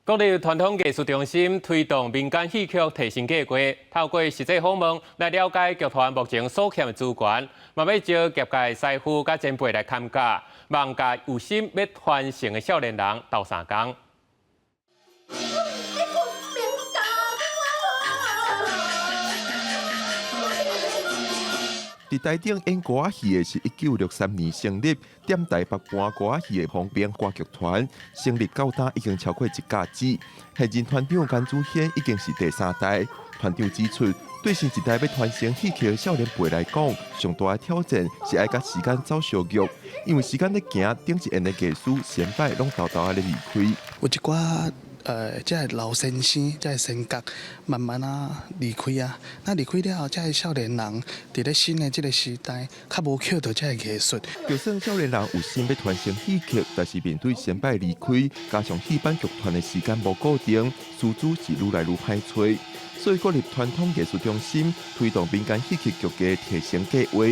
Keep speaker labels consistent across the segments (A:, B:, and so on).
A: 国立传统艺术中心推动民间戏曲提升计划，透过实际访问来了解剧团目前所欠的资源，嘛要招业界师傅甲前辈来参加，望甲有心要传承的少年人斗相共。
B: 伫台顶演歌仔戏的是1963年成立，点台北搬歌仔戏的方边歌剧团，成立到今已经超过1甲子。现任团长甘祖宪已经是第3代。团长指出，对新一代要传承戏曲的少年辈来讲，上大的挑战是爱甲时间走相约，因为时间在行，顶一演的艺术先辈拢偷偷咧离开。
C: 有一寡这老先生，这先觉慢慢离开啊。那离开了后，这少年人伫咧新的这个时代，较无捡到这艺术。
B: 就算少年人有心要传承戏剧，但是面对先辈离开，加上戏班剧团的时间无固定，师资是愈来愈歹找。所以国立传统艺术中心推动民间戏剧剧的提升计划。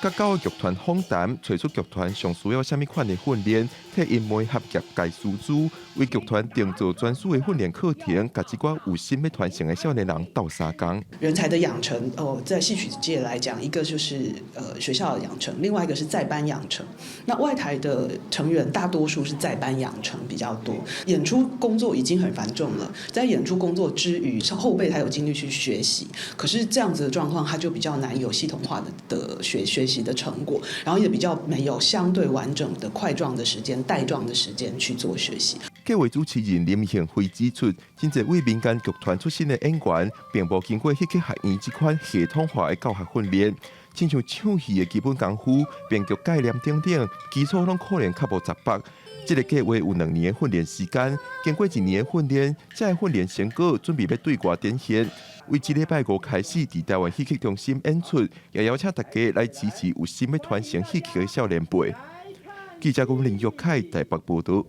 B: 甲9个剧团访谈，找出剧团上需要什么款的训练，替因们合业界师资，为剧团定做专属的训练课程，甲一寡有心要传承的少年人斗相共。
D: 人才的养成在戏曲界来讲，一个就是学校的养成，另外一个是在班养成。那外台的成员大多数是在班养成比较多，演出工作已经很繁重了，在演出工作之余，后辈才有精力去学习。可是这样子的状况，他就比较难有系统化的学习的成果，然后也比较没有相对完整的块状的时间、带状的时间去做学习。
B: 计划主持人林宪辉指出，真侪为民间剧团出身的演员，并无经过戏剧学院这款系统化的教学训练，亲像唱戏的基本功夫、编剧概念等等，基础拢可能较无扎实。这个计划有2年的训练时间，经过1年的训练，才会训练成果，准备要对外展现。为这礼拜5开始，伫台湾戏剧中心演出，也邀请大家来支持有心要传承戏剧的少年辈。记者林玉凯台北报道。